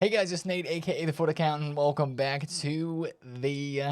Hey guys, it's Nate, aka TheFutAccountant. Welcome back to the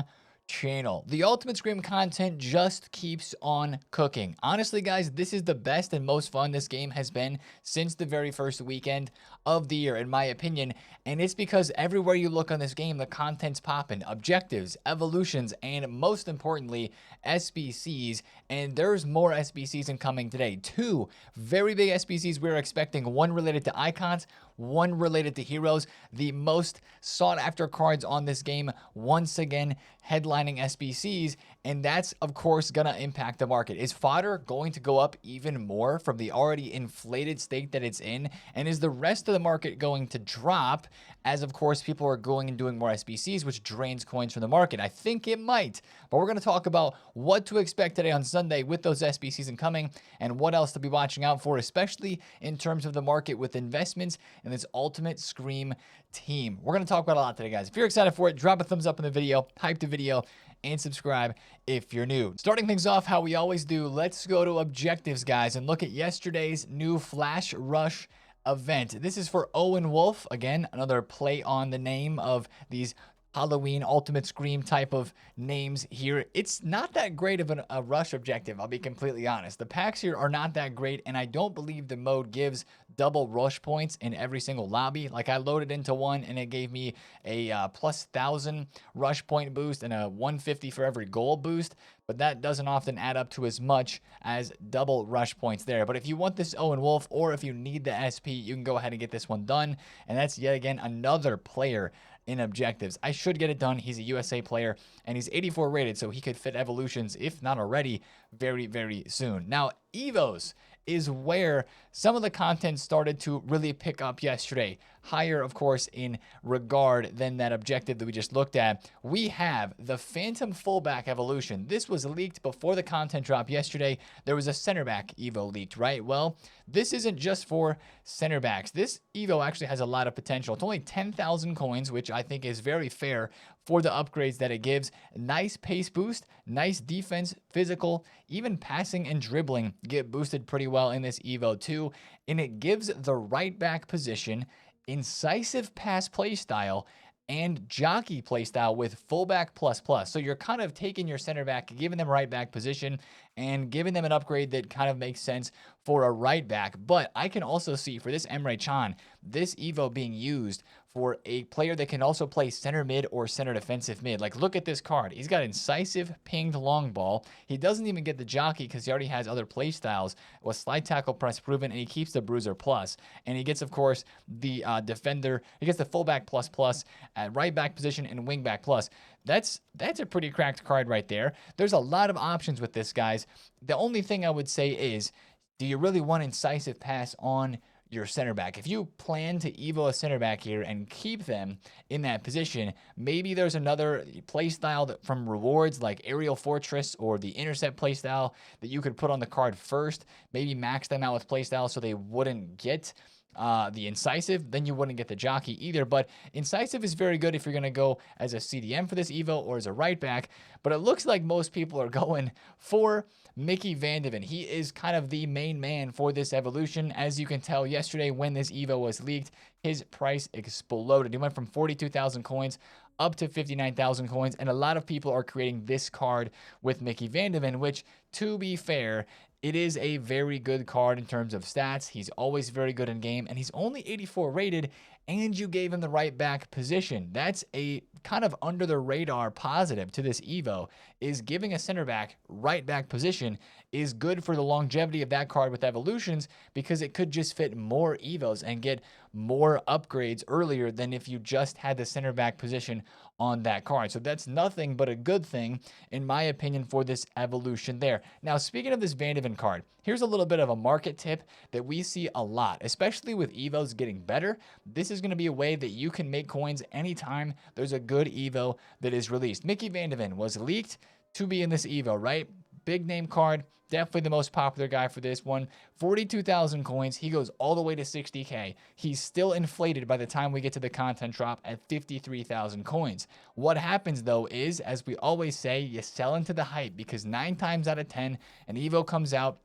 channel. The Ultimate Scream content just keeps on cooking. Honestly, guys, this is the best and most fun this game has been since the very first weekend of the year, in my opinion. And it's because everywhere you look on this game, the content's popping. Objectives, evolutions, and most importantly, SBCs. And there's more SBCs incoming today. Two very big SBCs we're expecting. One related to icons, one related to heroes. The most sought after cards on this game, once again, headlining SBCs, and that's of course gonna impact the market. Is fodder going to go up even more from the already inflated state that it's in? And is the rest of the market going to drop as of course people are going and doing more SBCs, which drains coins from the market? I think it might, but we're gonna talk about what to expect today on Sunday with those SBCs incoming and what else to be watching out for, especially in terms of the market with investments in this Ultimate Scream team. We're going to talk about a lot today, guys. If you're excited for it, drop a thumbs up in the video, hype the video, and subscribe if you're new. Starting things off how we always do, let's go to objectives, guys, and look at yesterday's new Flash Rush event. This is for Owen Wolf. Again, another play on the name of these Halloween Ultimate Scream type of names here. It's not that great of a rush objective, I'll be completely honest. The packs here are not that great, and I don't believe the mode gives double rush points in every single lobby. Like, I loaded into one and it gave me a plus 1,000 rush point boost and a 150 for every gold boost, but that doesn't often add up to as much as double rush points there. But if you want this Owen Wolf, or if you need the SP, you can go ahead and get this one done. And that's yet again another player in objectives. I should get it done. He's a USA player and he's 84 rated, so he could fit evolutions, if not already, very, very soon. Now, Evos is where some of the content started to really pick up yesterday. Higher, of course, in regard than that objective that we just looked at. We have the Phantom fullback evolution. This was leaked before the content drop yesterday. There was a center back Evo leaked, right? Well, this isn't just for center backs. This Evo actually has a lot of potential. It's only 10,000 coins, which I think is very fair for the upgrades that it gives. Nice pace boost, nice defense, physical, even passing and dribbling get boosted pretty well in this Evo too. And it gives the right back position, incisive pass playstyle, and jockey playstyle with fullback plus plus. So you're kind of taking your center back, giving them right back position, and giving them an upgrade that kind of makes sense for a right back. But I can also see for this Emre Can, this Evo being used for a player that can also play center mid or center defensive mid. Like, look at this card. He's got incisive, pinged long ball. He doesn't even get the jockey because he already has other play styles with slide tackle press proven, and he keeps the bruiser plus. And he gets, of course, the defender. He gets the fullback plus plus at right back position and wing back plus. That's a pretty cracked card right there. There's a lot of options with this, guys. The only thing I would say is, do you really want incisive pass on your center back? If you plan to Evo a center back here and keep them in that position, maybe there's another play style from rewards like Aerial Fortress or the Intercept play style that you could put on the card first. Maybe max them out with play style so they wouldn't get the incisive, then you wouldn't get the jockey either. But incisive is very good if you're going to go as a CDM for this Evo or as a right back. But it looks like most people are going for Mickey Van de Ven. He is kind of the main man for this evolution. As you can tell, yesterday when this Evo was leaked, his price exploded. He went from 42,000 coins up to 59,000 coins, and a lot of people are creating this card with Mickey Van de Ven, which, to be fair, it is a very good card in terms of stats. He's always very good in game, and he's only 84 rated, and you gave him the right back position. That's a kind of under the radar positive to this Evo, is giving a center back right back position is good for the longevity of that card with evolutions, because it could just fit more Evos and get more upgrades earlier than if you just had the center back position on that card. So that's nothing but a good thing, in my opinion, for this evolution there. Now, speaking of this Van de Ven card, here's a little bit of a market tip that we see a lot, especially with Evos getting better. This is going to be a way that you can make coins anytime there's a good Evo that is released. Mickey Van de Ven was leaked to be in this Evo, right? Big name card, definitely the most popular guy for this one. 42,000 coins. He goes all the way to 60K. He's still inflated by the time we get to the content drop at 53,000 coins. What happens though is, as we always say, you sell into the hype, because 9 times out of 10, an Evo comes out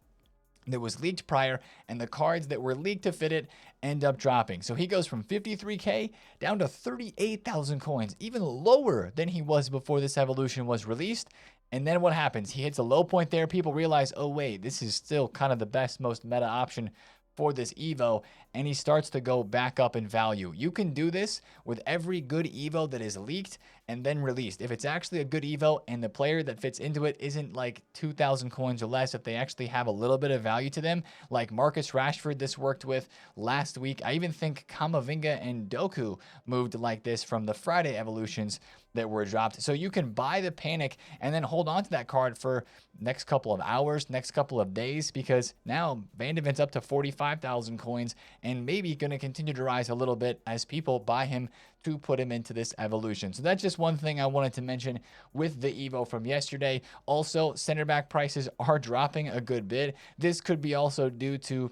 that was leaked prior, and the cards that were leaked to fit it end up dropping. So he goes from 53K down to 38,000 coins, even lower than he was before this evolution was released. And then what happens? He hits a low point there. People realize, oh, wait, this is still kind of the best, most meta option for this Evo, and he starts to go back up in value. You can do this with every good Evo that is leaked and then released. If it's actually a good Evo and the player that fits into it isn't like 2,000 coins or less, if they actually have a little bit of value to them, like Marcus Rashford, this worked with last week. I even think Kamavinga and Doku moved like this from the Friday evolutions that were dropped. So you can buy the panic and then hold on to that card for next couple of hours, next couple of days, because now Van de Ven's up to 45,000 coins and maybe going to continue to rise a little bit as people buy him to put him into this evolution. So that's just one thing I wanted to mention with the Evo from yesterday. Also, center back prices are dropping a good bit. This could be also due to,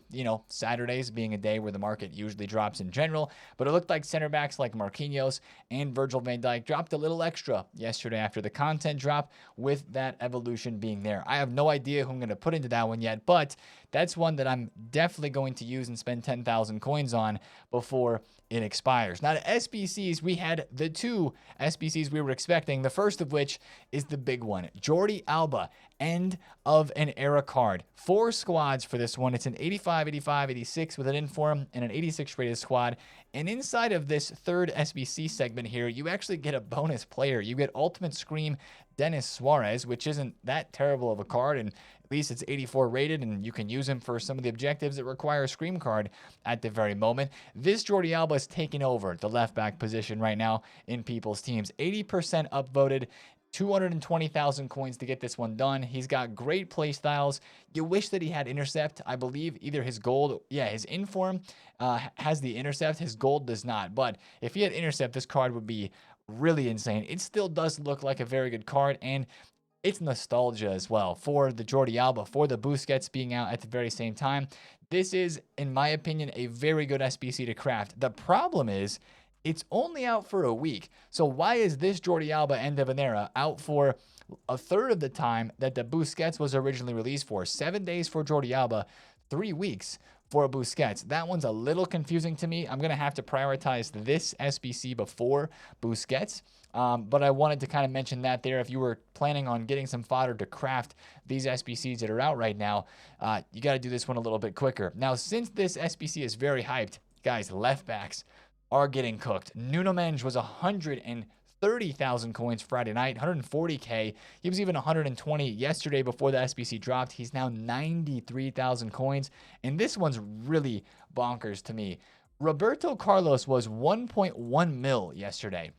Saturdays being a day where the market usually drops in general, but it looked like center backs like Marquinhos and Virgil van Dijk dropped a little extra yesterday after the content drop, with that evolution being there. I have no idea who I'm going to put into that one yet, but that's one that I'm definitely going to use and spend 10,000 coins on before it expires. Now, the SBCs, we had the two SBCs we were expecting, the first of which is the big one. Jordi Alba, end of an era card. 4 squads for this one. It's an 85, 85, 86 with an inform and an 86 rated squad. And inside of this third SBC segment here, you actually get a bonus player. You get Ultimate Scream Dennis Suarez, which isn't that terrible of a card, and at least it's 84 rated, and you can use him for some of the objectives that require a Scream card at the very moment. This Jordi Alba is taking over the left back position right now in people's teams. 80% upvoted. 220,000 coins to get this one done. He's got great play styles. You wish that he had intercept. I believe either his gold, his inform has the intercept. His gold does not. But if he had intercept, this card would be really insane. It still does look like a very good card, and it's nostalgia as well for the Jordi Alba, for the Busquets being out at the very same time. This is, in my opinion, a very good SBC to craft. The problem is, it's only out for a week. So why is this Jordi Alba end of an era out for a third of the time that the Busquets was originally released for? 7 days for Jordi Alba, 3 weeks for Busquets. That one's a little confusing to me. I'm going to have to prioritize this SBC before Busquets. But I wanted to kind of mention that there. If you were planning on getting some fodder to craft these SBCs that are out right now, you got to do this one a little bit quicker. Now, since this SBC is very hyped, guys, left backs are getting cooked. Nuno Mendes was 130,000 coins Friday night, 140K. He was even 120 yesterday before the SBC dropped. He's now 93,000 coins. And this one's really bonkers to me. Roberto Carlos was 1.1 mil yesterday.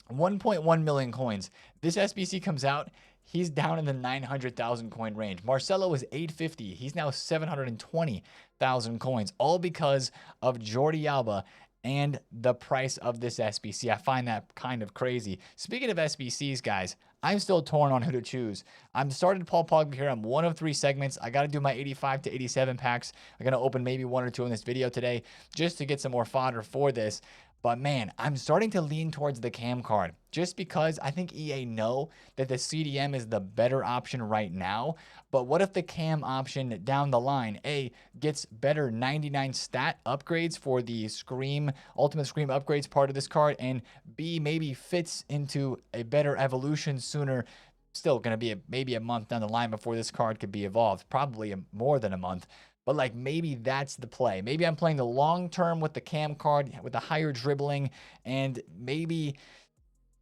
1.1 million coins. This SBC comes out, he's down in the 900,000 coin range. Marcelo was 850. He's now 720,000 coins, all because of Jordi Alba and the price of this SBC. I find that kind of crazy. Speaking of SBCs, guys, I'm still torn on who to choose. I'm started Paul Pogba here. I'm one of 3 segments. I got to do my 85 to 87 packs. I'm going to open maybe 1 or 2 in this video today just to get some more fodder for this. But man, I'm starting to lean towards the cam card just because I think EA know that the CDM is the better option right now. But what if the cam option down the line, A, gets better 99 stat upgrades for the Scream, Ultimate Scream upgrades part of this card, and B, maybe fits into a better evolution sooner. Still going to be maybe a month down the line before this card could be evolved, probably more than a month. But like maybe that's the play. Maybe I'm playing the long term with the cam card with the higher dribbling, and maybe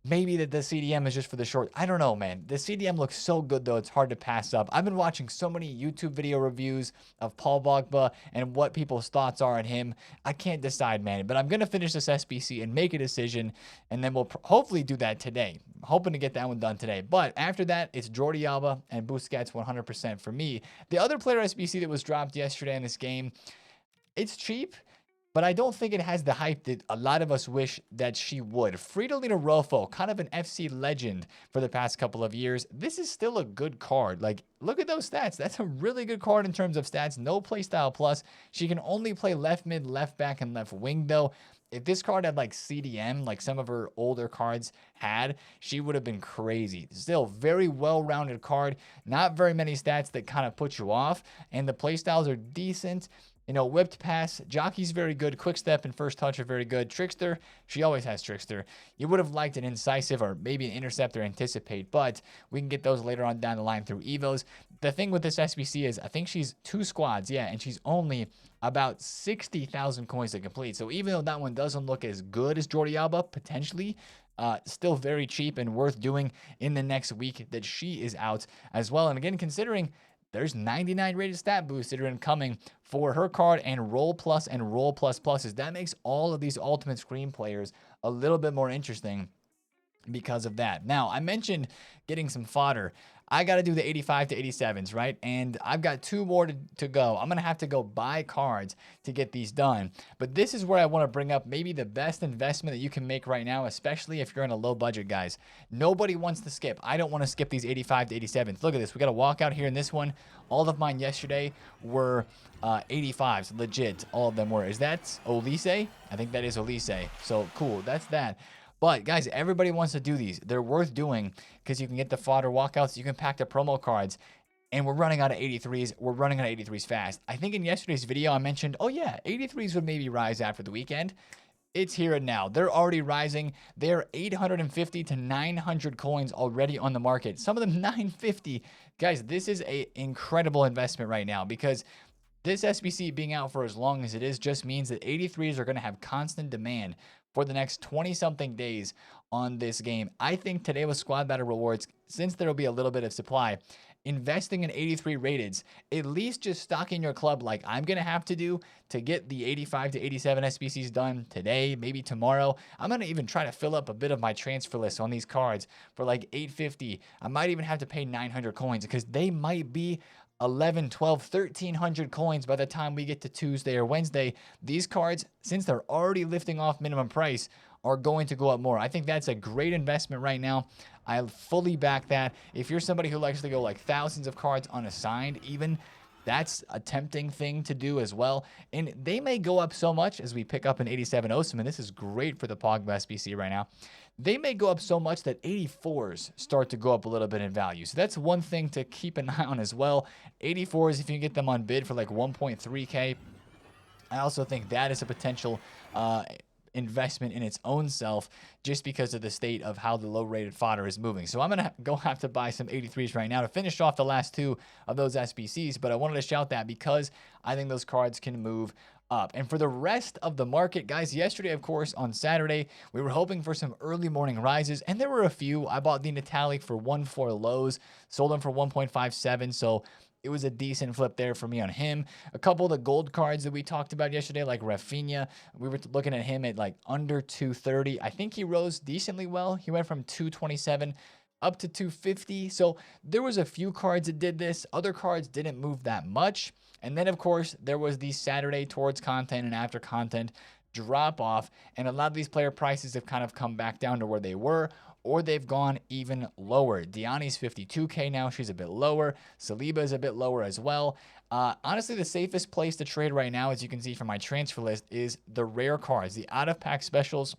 that the CDM is just for the short. I don't know, man. The CDM looks so good, though. It's hard to pass up. I've been watching so many YouTube video reviews of Paul Pogba and what people's thoughts are on him. I can't decide, man. But I'm going to finish this SBC and make a decision, and then we'll hopefully do that today. I'm hoping to get that one done today. But after that, it's Jordi Alba and Busquets 100% for me. The other player SBC that was dropped yesterday in this game, it's cheap, but I don't think it has the hype that a lot of us wish that she would. Fridolina Rolfo, kind of an FC legend for the past couple of years. This is still a good card. Like, look at those stats. That's a really good card in terms of stats. No playstyle plus. She can only play left mid, left back, and left wing, though. If this card had like CDM, like some of her older cards had, she would have been crazy. Still, very well-rounded card. Not very many stats that kind of put you off. And the playstyles are decent. You know, whipped pass, Jockey's very good. Quick step and first touch are very good. Trickster, she always has Trickster. You would have liked an incisive or maybe an intercept or anticipate, but we can get those later on down the line through Evos. The thing with this SBC is I think she's 2 squads, yeah, and she's only about 60,000 coins to complete. So even though that one doesn't look as good as Jordi Alba, potentially, still very cheap and worth doing in the next week that she is out as well. And again, considering there's 99 rated stat boosts that are incoming for her card and Roll Plus and Roll Plus Pluses. That makes all of these Ultimate Scream players a little bit more interesting because of that. Now, I mentioned getting some fodder. I got to do the 85 to 87s, right? And I've got 2 more to go. I'm going to have to go buy cards to get these done. But this is where I want to bring up maybe the best investment that you can make right now, especially if you're in a low budget, guys. Nobody wants to skip. I don't want to skip these 85 to 87s. Look at this. We got a walkout here in this one. All of mine yesterday were 85s. Legit. All of them were. Is that Olise? I think that is Olise. So cool. That's that. But guys, everybody wants to do these. They're worth doing because you can get the fodder walkouts. You can pack the promo cards. And we're running out of 83s. We're running out of 83s fast. I think in yesterday's video, I mentioned, oh yeah, 83s would maybe rise after the weekend. It's here and now. They're already rising. They're 850 to 900 coins already on the market. Some of them 950. Guys, this is an incredible investment right now because this SBC being out for as long as it is just means that 83s are going to have constant demand for the next 20-something days on this game. I think today with Squad Battle Rewards, since there will be a little bit of supply, investing in 83 rateds, at least just stocking your club like I'm going to have to do to get the 85 to 87 SBCs done today, maybe tomorrow. I'm going to even try to fill up a bit of my transfer list on these cards for like 850. I might even have to pay 900 coins because they might be 11, 12, 1,300 coins by the time we get to Tuesday or Wednesday. These cards, since they're already lifting off minimum price, are going to go up more. I think that's a great investment right now. I fully back that. If you're somebody who likes to go like thousands of cards unassigned even, that's a tempting thing to do as well. And they may go up so much as we pick up an 87 Osimhen. This is great for the Pogba SBC right now. They may go up so much that 84s start to go up a little bit in value. So that's one thing to keep an eye on as well. 84s, if you can get them on bid for like 1.3K, I also think that is a potential investment in its own self just because of the state of how the low-rated fodder is moving. So I'm going to have to buy some 83s right now to finish off the last 2 of those SBCs, but I wanted to shout that because I think those cards can move up. And for the rest of the market, guys, yesterday, of course, on Saturday, we were hoping for some early morning rises, and there were a few. I bought the Natalic for 1.4 lows, sold them for 1.57, so it was a decent flip there for me on him. A couple of the gold cards that we talked about yesterday, like Rafinha, we were looking at him at like under 230. I think he rose decently well. He went from 227 up to 250. So there was a few cards that did this. Other cards didn't move that much. And then, of course, there was the Saturday towards content and after content drop off. And a lot of these player prices have kind of come back down to where they were, or they've gone even lower. Diani's 52K now. She's a bit lower. Saliba is a bit lower as well. Honestly, the safest place to trade right now, as you can see from my transfer list, is the rare cards, the out-of-pack specials.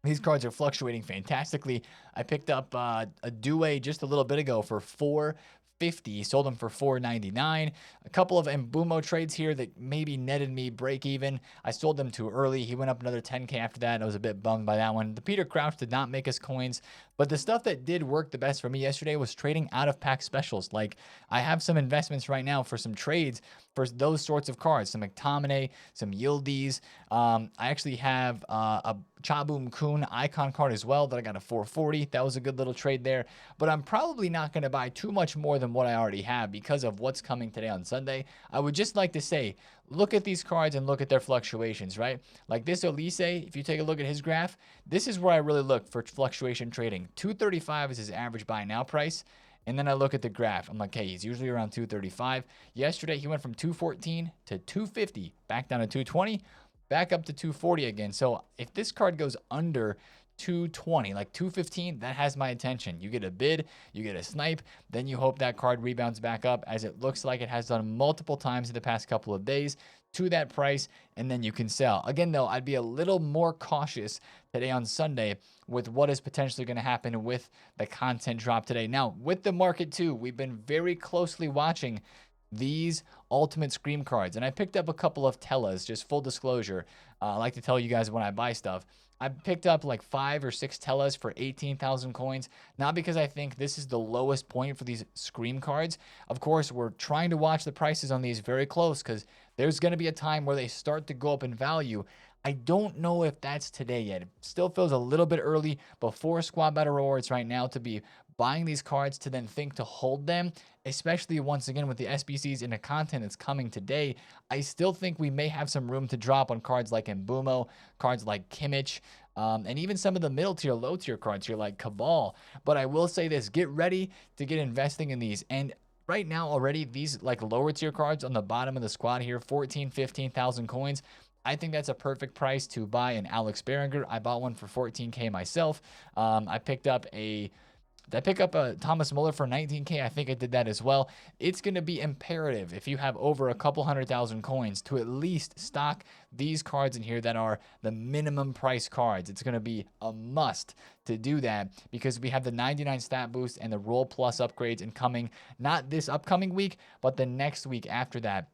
These cards are fluctuating fantastically. I picked up a Due just a little bit ago for $450, sold them for $499. A couple of Mbumo trades here that maybe netted me break even. I sold them too early. He went up another 10K after that, and I was a bit bummed by that one. The Peter Crouch did not make us coins, but the stuff that did work the best for me yesterday was trading out-of-pack specials. Like, I have some investments right now for some trades for those sorts of cards, some McTominay, some Yildiz. I actually have a Chaboom Kun icon card as well that I got a 440. That was a good little trade there, but I'm probably not going to buy too much more than what I already have because of what's coming today on Sunday. I would just like to say, look at these cards and look at their fluctuations, right? Like this Olise, if you take a look at his graph, this is where I really look for fluctuation trading. 235 is his average buy now price. And then I look at the graph. I'm like, hey, he's usually around 235. Yesterday, he went from 214 to 250, back down to 220, back up to 240 again. So if this card goes under 220, like 215, that has my attention. You get a bid, you get a snipe, then you hope that card rebounds back up, as it looks like it has done multiple times in the past couple of days, to that price, and then you can sell. Again, though, I'd be a little more cautious today on Sunday with what is potentially going to happen with the content drop today. Now, with the market too, we've been very closely watching these Ultimate Scream cards. And I picked up a couple of Tellas, just full disclosure. I like to tell you guys when I buy stuff. I picked up like 5 or 6 Tellas for 18,000 coins, not because I think this is the lowest point for these Scream cards. Of course, we're trying to watch the prices on these very close because there's going to be a time where they start to go up in value. I don't know if that's today yet. It still feels a little bit early before Squad Battle Rewards right now to be buying these cards to then think to hold them, especially once again with the SBCs in the content that's coming today. I still think we may have some room to drop on cards like Mbumo, cards like Kimmich, and even some of the middle tier, low tier cards here like Cabal. But I will say this, get ready to get investing in these. And right now already, these like lower tier cards on the bottom of the squad here, 14, 15,000 coins. I think that's a perfect price to buy an Alex Berenguer. I bought one for 14K myself. I picked up a Thomas Muller for 19K. I think I did that as well. It's going to be imperative if you have over a couple 100,000 coins to at least stock these cards in here that are the minimum price cards. It's going to be a must to do that because we have the 99 stat boost and the Roll Plus upgrades incoming, not this upcoming week, but the next week after that.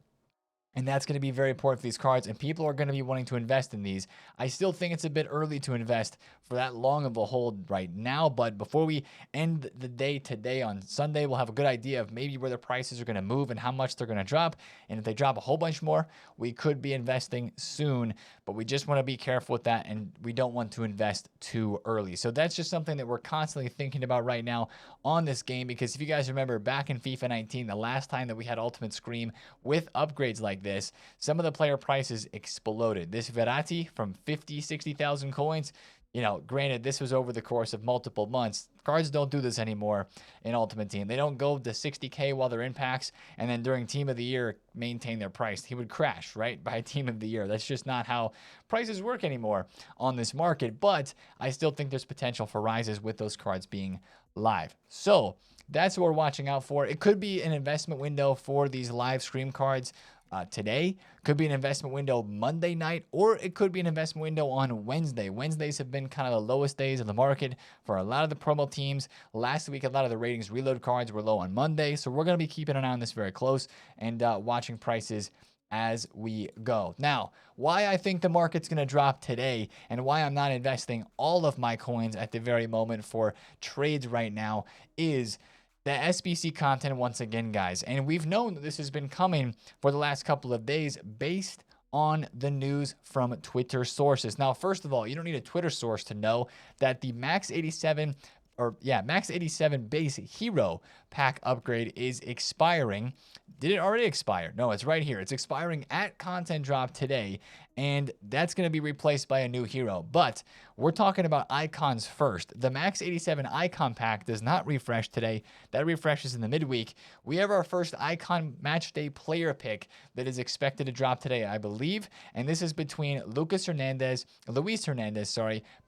And that's going to be very important for these cards, and people are going to be wanting to invest in these. I still think it's a bit early to invest for that long of a hold right now, but before we end the day today on Sunday, we'll have a good idea of maybe where the prices are going to move and how much they're going to drop. And if they drop a whole bunch more, we could be investing soon, but we just want to be careful with that, and we don't want to invest too early. So that's just something that we're constantly thinking about right now on this game, because if you guys remember back in FIFA 19, the last time that we had Ultimate Scream with upgrades like this, some of the player prices exploded. This Verratti from 50, 60,000 coins, you know, granted, this was over the course of multiple months. Cards don't do this anymore in Ultimate Team. They don't go to 60K while they're in packs and then during Team of the Year maintain their price. He would crash, right, by Team of the Year. That's just not how prices work anymore on this market, but I still think there's potential for rises with those cards being live. So that's what we're watching out for. It could be an investment window for these live Scream cards today, could be an investment window Monday night, or it could be an investment window on Wednesday. Wednesdays have been kind of the lowest days of the market for a lot of the promo teams. Last week, a lot of the ratings reload cards were low on Monday, so we're going to be keeping an eye on this very close and watching prices as we go. Now, why I think the market's going to drop today and why I'm not investing all of my coins at the very moment for trades right now is the SBC content once again, guys. And we've known that this has been coming for the last couple of days based on the news from Twitter sources. Now, first of all, you don't need a Twitter source to know that the Max 87 base hero pack upgrade is expiring. Did it already expire? No, it's right here. It's expiring at content drop today, and that's going to be replaced by a new hero. But we're talking about icons first. The Max 87 icon pack does not refresh today. That refreshes in the midweek. We have our first icon match day player pick that is expected to drop today, I believe. And this is between Luis Hernandez,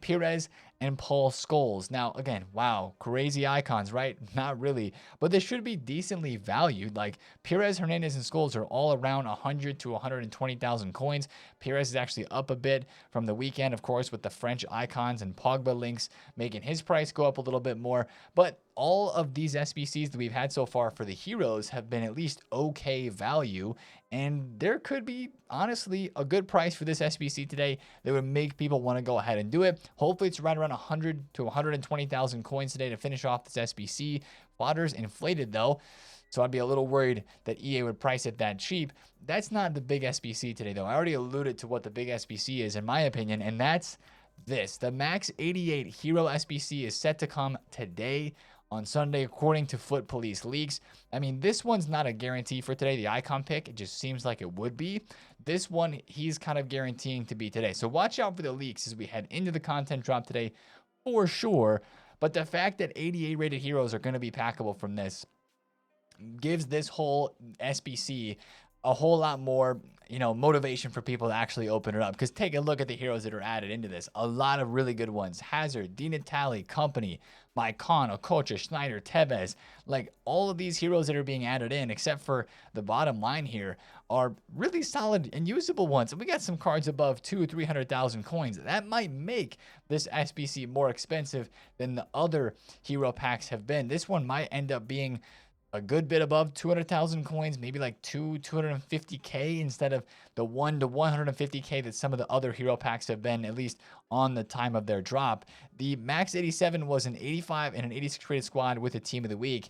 Perez, and Paul Scholes. Now, again, wow, crazy icons, right? Not really, but they should be decently valued. Like Perez, Hernandez, and Scholes are all around 100 to 120,000 coins. Perez is actually up a bit from the weekend, of course, with the French icons and Pogba links, making his price go up a little bit more. But all of these SBCs that we've had so far for the heroes have been at least okay value, and there could be, honestly, a good price for this SBC today that would make people want to go ahead and do it. Hopefully it's right around 100 to 120,000 coins today to finish off this SBC. Fodder's inflated though, so I'd be a little worried that EA would price it that cheap. That's not the big SBC today though. I already alluded to what the big SBC is in my opinion, and that's this. The Max 88 Hero SBC is set to come today on Sunday, according to Foot Police leaks. I mean, this one's not a guarantee for today, the icon pick. It just seems like it would be. This one, he's kind of guaranteeing to be today. So watch out for the leaks as we head into the content drop today for sure. But the fact that 88 rated heroes are going to be packable from this gives this whole SBC a whole lot more, motivation for people to actually open it up. Because take a look at the heroes that are added into this. A lot of really good ones. Hazard, Di Natale, Company, Maicon, Okocha, Schneider, Tevez. Like all of these heroes that are being added in, except for the bottom line here, are really solid and usable ones. And we got some cards above 200,000 or 300,000 coins. That might make this SBC more expensive than the other hero packs have been. This one might end up being a good bit above 200,000 coins, maybe like 250k instead of the 1 to 150k that some of the other hero packs have been, at least on the time of their drop. The max 87 was an 85 and an 86 rated squad with a team of the week.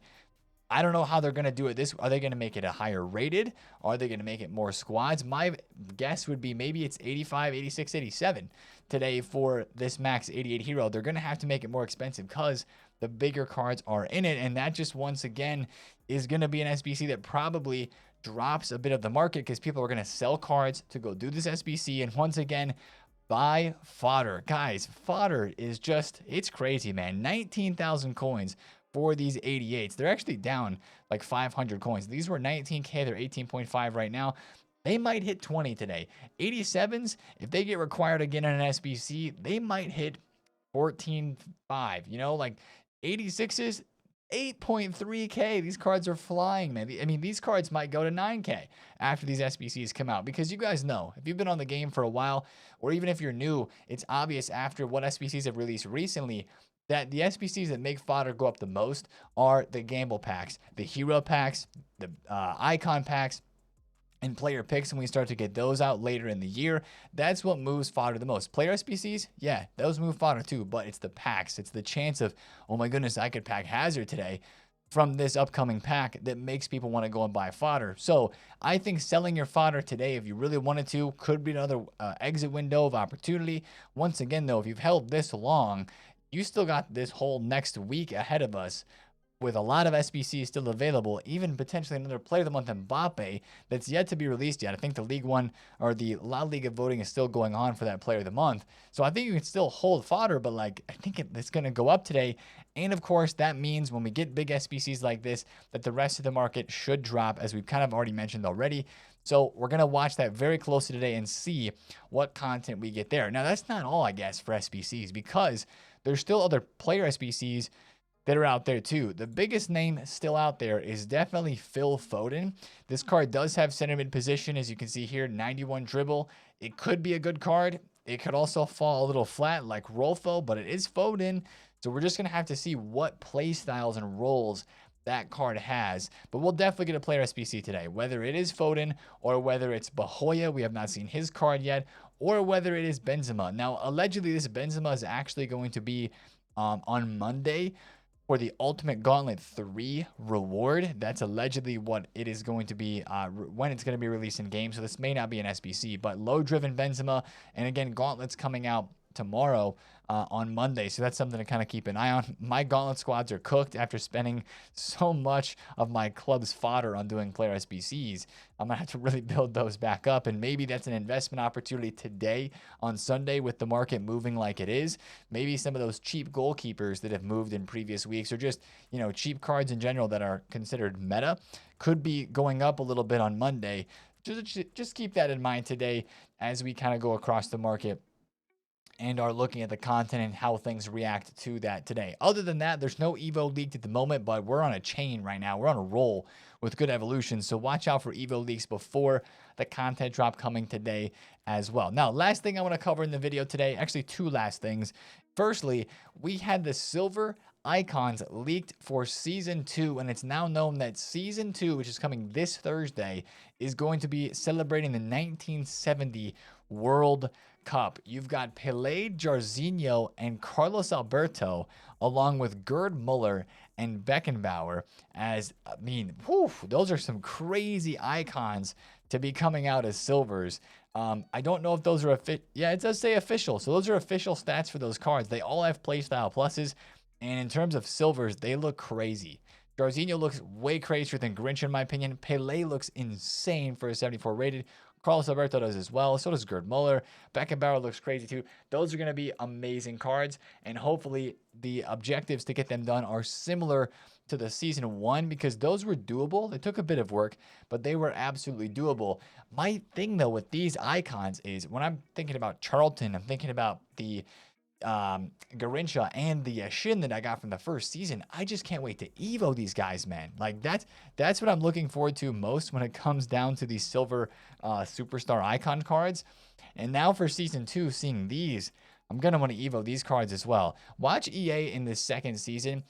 I don't know how they're going to do it. Are they going to make it a higher rated? Are they going to make it more squads? My guess would be maybe it's 85, 86, 87 today for this max 88 hero. They're going to have to make it more expensive because the bigger cards are in it. And that just once again is going to be an SBC that probably drops a bit of the market because people are going to sell cards to go do this SBC. And once again, buy fodder. Guys, fodder is just, it's crazy, man. 19,000 coins for these 88s. They're actually down like 500 coins. These were 19k, they're 18.5 right now. They might hit 20 today. 87s, if they get required again in an SBC, they might hit 14.5. You know, like 86s, 8.3k. These cards are flying, man. I mean, these cards might go to 9k after these SBCs come out, because you guys know, if you've been on the game for a while, or even if you're new, it's obvious after what SBCs have released recently that the SBCs that make fodder go up the most are the gamble packs, the hero packs, the icon packs, and player picks. And we start to get those out later in the year, that's what moves fodder the most. Player SBCs, yeah, those move fodder too, but it's the packs. It's the chance of, oh my goodness, I could pack Hazard today from this upcoming pack that makes people want to go and buy fodder. So I think selling your fodder today, if you really wanted to, could be another exit window of opportunity. Once again, though, if you've held this long, you still got this whole next week ahead of us with a lot of SBCs still available, even potentially another Player of the Month Mbappe that's yet to be released yet. I think the League One or the La Liga voting is still going on for that Player of the Month. So I think you can still hold fodder, but like I think it's going to go up today. And of course, that means when we get big SBCs like this, that the rest of the market should drop, as we've kind of already mentioned already. So we're going to watch that very closely today and see what content we get there. Now, that's not all, I guess, for SBCs, because there's still other player SBCs that are out there too. The biggest name still out there is definitely Phil Foden. This card does have center mid position, as you can see here, 91 dribble. It could be a good card. It could also fall a little flat like Rolfo, but it is Foden. So we're just going to have to see what play styles and roles that card has. But we'll definitely get a player SBC today, whether it is Foden or whether it's Bahoya. We have not seen his card yet, or whether it is Benzema. Now, allegedly, this Benzema is actually going to be on Monday for the Ultimate Gauntlet 3 reward. That's allegedly what it is going to be when it's going to be released in game. So this may not be an SBC, but low-driven Benzema. And again, Gauntlet's coming out tomorrow on Monday, so that's something to kind of keep an eye on. My gauntlet squads are cooked after spending so much of my club's fodder on doing player SBCs. I'm gonna have to really build those back up, and maybe that's an investment opportunity today on Sunday with the market moving like it is. Maybe some of those cheap goalkeepers that have moved in previous weeks, or just, you know, cheap cards in general that are considered meta, could be going up a little bit on Monday. Just keep that in mind today as we kind of go across the market and are looking at the content and how things react to that today. Other than that, there's no Evo leaked at the moment, but we're on a chain right now. We're on a roll with good evolution, so watch out for Evo leaks before the content drop coming today as well. Now, last thing I want to cover in the video today, actually two last things. Firstly, we had the silver icons leaked for Season 2, and it's now known that Season 2, which is coming this Thursday, is going to be celebrating the 1970 World Cup. You've got Pelé, Jairzinho, and Carlos Alberto, along with Gerd Muller and Beckenbauer. As, I mean, whew, those are some crazy icons to be coming out as silvers. I don't know if those are yeah, it does say official. So those are official stats for those cards. They all have playstyle pluses. And in terms of silvers, they look crazy. Jairzinho looks way crazier than Grinch, in my opinion. Pelé looks insane for a 74 rated. Carlos Alberto does as well. So does Gerd Muller. Beckenbauer looks crazy too. Those are going to be amazing cards. And hopefully the objectives to get them done are similar to the Season 1, because those were doable. They took a bit of work, but they were absolutely doable. My thing, though, with these icons is when I'm thinking about Charlton, I'm thinking about the Garincha and the Shin that I got from the first season. I just can't wait to Evo these guys, man. Like that's what I'm looking forward to most when it comes down to these silver superstar icon cards. And now for Season 2, seeing these, I'm gonna want to Evo these cards as well. Watch EA in this second season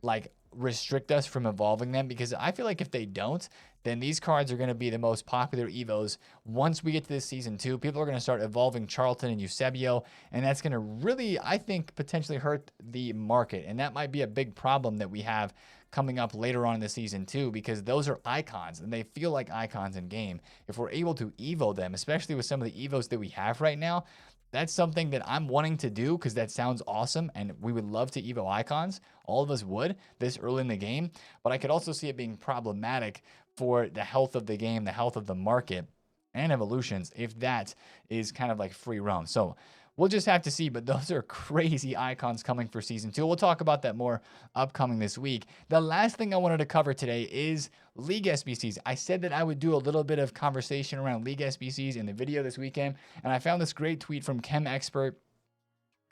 like restrict us from evolving them, because I feel like if they don't, then these cards are going to be the most popular Evos. Once we get to this season 2, people are going to start evolving Charlton and Eusebio, and that's going to really, I think, potentially hurt the market. And that might be a big problem that we have coming up later on in the season 2, because those are icons and they feel like icons in game. If we're able to evo them, especially with some of the evos that we have right now, that's something that I'm wanting to do, because that sounds awesome and we would love to evo icons. All of us would this early in the game, but I could also see it being problematic for the health of the game, the health of the market, and evolutions if that is kind of like free roam. So we'll just have to see, but those are crazy icons coming for season 2. We'll talk about that more upcoming this week. The last thing I wanted to cover today is League SBCs. I said that I would do a little bit of conversation around League SBCs in the video this weekend, and I found this great tweet from Chem Expert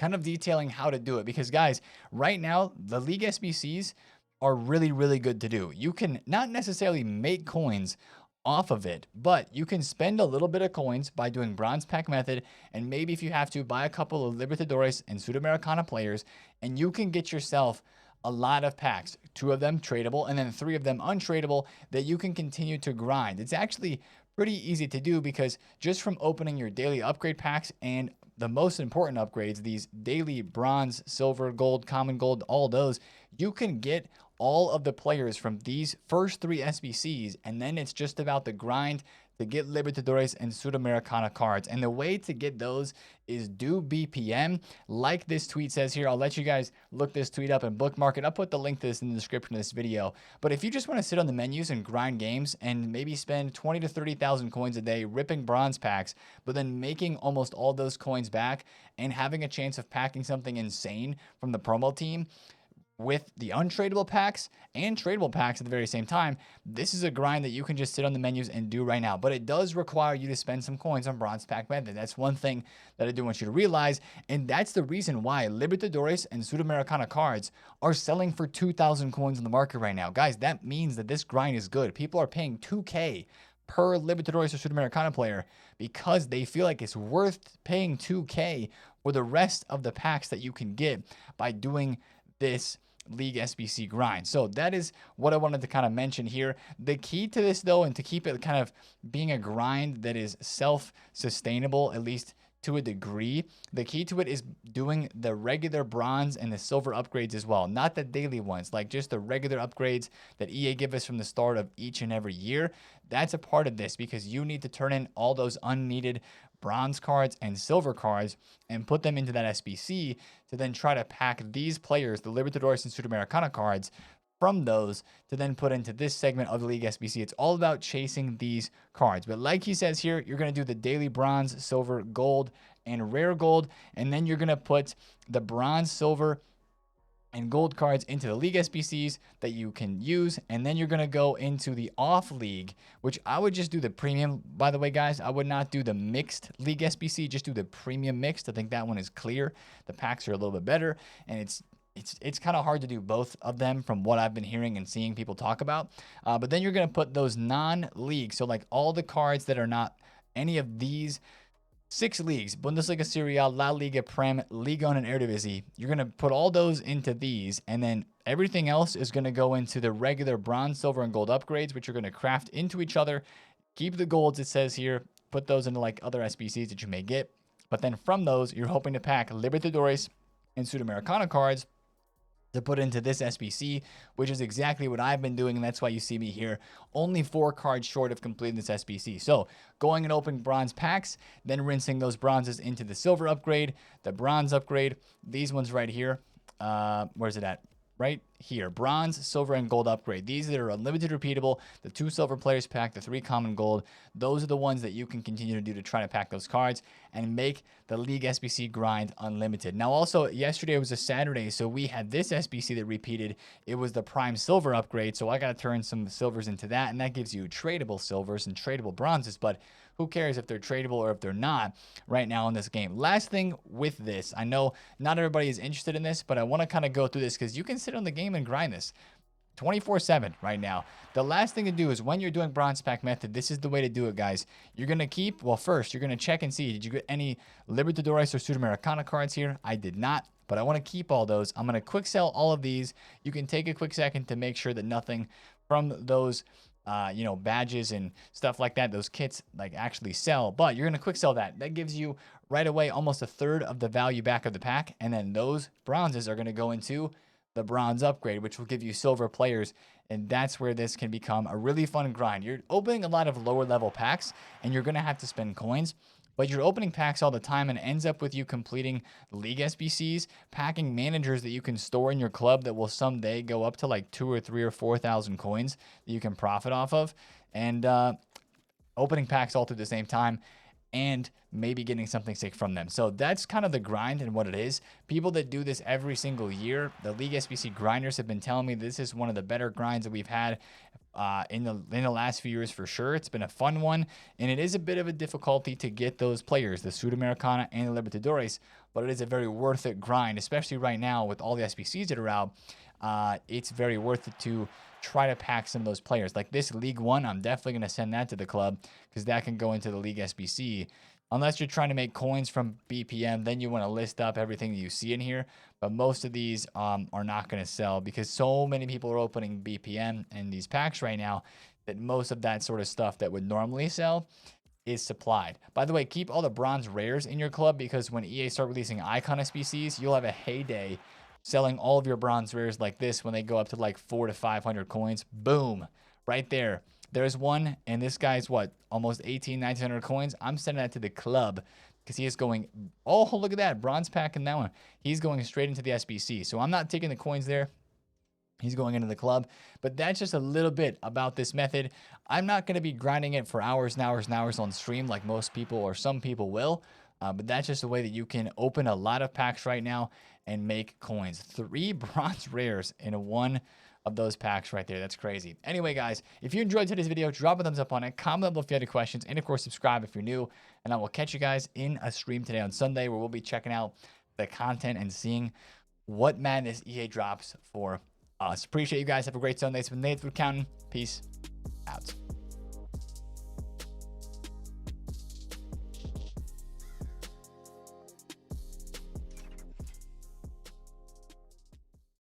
kind of detailing how to do it. Because guys, right now, the League SBCs are really, really good to do. You can not necessarily make coins off of it, but you can spend a little bit of coins by doing bronze pack method, and maybe if you have to, buy a couple of Libertadores and Sudamericana players, and you can get yourself a lot of packs, 2 of them tradable and then 3 of them untradeable, that you can continue to grind. It's actually pretty easy to do, because just from opening your daily upgrade packs and the most important upgrades, these daily bronze, silver, gold, common gold, all those, you can get all of the players from these first 3 SBCs, and then it's just about the grind to get Libertadores and Sudamericana cards. And the way to get those is do BPM, like this tweet says here. I'll let you guys look this tweet up and bookmark it. I'll put the link to this in the description of this video. But if you just want to sit on the menus and grind games and maybe spend 20 to 30,000 coins a day ripping bronze packs, but then making almost all those coins back and having a chance of packing something insane from the promo team, with the untradeable packs and tradable packs at the very same time, this is a grind that you can just sit on the menus and do right now. But it does require you to spend some coins on bronze pack method. That's one thing that I do want you to realize, and that's the reason why Libertadores and Sudamericana cards are selling for 2,000 coins in the market right now. Guys, that means that this grind is good. People are paying 2K per Libertadores or Sudamericana player because they feel like it's worth paying 2K for the rest of the packs that you can get by doing this League SBC grind. So that is what I wanted to kind of mention here. The key to this, though, and to keep it kind of being a grind that is self-sustainable, at least to a degree, the key to it is doing the regular bronze and the silver upgrades as well. Not the daily ones, like just the regular upgrades that EA give us from the start of each and every year. That's a part of this, because you need to turn in all those unneeded bronze cards and silver cards and put them into that SBC to then try to pack these players, the Libertadores and Sudamericana cards, from those to then put into this segment of the League SBC. It's all about chasing these cards. But like he says here, you're going to do the daily bronze, silver, gold, and rare gold, and then you're going to put the bronze, silver, and gold cards into the League SBCs that you can use, and then you're going to go into the off league, which I would just do the premium, by the way, guys. I would not do the mixed League SBC, just do the premium mixed. I think that one is clear. The packs are a little bit better, and it's kind of hard to do both of them from what I've been hearing and seeing people talk about. But then you're going to put those non-league, so like all the cards that are not any of these 6 leagues, Bundesliga, Serie A, La Liga, Prem, Liga 1, and Eredivisie. You're going to put all those into these, and then everything else is going to go into the regular bronze, silver, and gold upgrades, which you're going to craft into each other. Keep the golds, it says here. Put those into like other SBCs that you may get. But then from those, you're hoping to pack Libertadores and Sudamericana cards to put into this SBC, which is exactly what I've been doing, and that's why you see me here only 4 cards short of completing this SBC. So going and opening bronze packs, then rinsing those bronzes into the silver upgrade, the bronze upgrade, these ones right here. Where's it at? Right here, bronze, silver, and gold upgrade. These that are unlimited repeatable, the 2 silver players pack, the 3 common gold. Those are the ones that you can continue to do to try to pack those cards and make the League SBC grind unlimited. Now, also, yesterday was a Saturday, so we had this SBC that repeated. It was the prime silver upgrade, so I got to turn some silvers into that, and that gives you tradable silvers and tradable bronzes, but who cares if they're tradable or if they're not right now in this game. Last thing with this, I know not everybody is interested in this, but I want to kind of go through this because you can sit on the game and grind this 24/7 right now. The last thing to do is when you're doing bronze pack method, this is the way to do it, guys. You're going to keep, well, first, you're going to check and see, did you get any Libertadores or Sudamericana cards here? I did not. but I want to keep all those. I'm going to quick sell all of these. You can take a quick second to make sure that nothing from those you know, badges and stuff like that, those kits like actually sell, but you're going to quick sell that. That gives you right away almost a third of the value back of the pack. And then those bronzes are going to go into the bronze upgrade, which will give you silver players. And that's where this can become a really fun grind. You're opening a lot of lower level packs and you're going to have to spend coins, but you're opening packs all the time and ends up with you completing league SBCs, packing managers that you can store in your club that will someday go up to like 2 or 3 or 4,000 coins that you can profit off of, and opening packs all through the same time and maybe getting something sick from them. So that's kind of the grind and what it is. People that do this every single year, the League SBC grinders have been telling me this is one of the better grinds that we've had in the last few years for sure. It's been a fun one, and it is a bit of a difficulty to get those players, the Sudamericana and the Libertadores, but it is a very worth it grind, especially right now with all the SBCs that are out. It's very worth it to try to pack some of those players. Like this League One, I'm definitely going to send that to the club because that can go into the League SBC. Unless you're trying to make coins from BPM, then you want to list up everything that you see in here. But most of these are not going to sell because so many people are opening BPM and these packs right now that most of that sort of stuff that would normally sell is supplied. By the way, keep all the bronze rares in your club because when EA start releasing icon SBCs, you'll have a heyday selling all of your bronze rares like this when they go up to like 400 to 500 coins. Boom, right there. There's one, and this guy's what, almost 1900 coins. I'm sending that to the club because he is going, oh, look at that, bronze pack in that one. He's going straight into the SBC. So I'm not taking the coins there. He's going into the club, but that's just a little bit about this method. I'm not going to be grinding it for hours and hours and hours on stream like most people or some people will, but that's just a way that you can open a lot of packs right now and make coins. 3 bronze rares in one of those packs right there. That's crazy. Anyway, guys, if you enjoyed today's video, drop a thumbs up on it, comment below if you had any questions, and of course, subscribe if you're new. And I will catch you guys in a stream today on Sunday where we'll be checking out the content and seeing what madness EA drops for us. Appreciate you guys. Have a great Sunday. It's been TheFutAccountant. Peace out.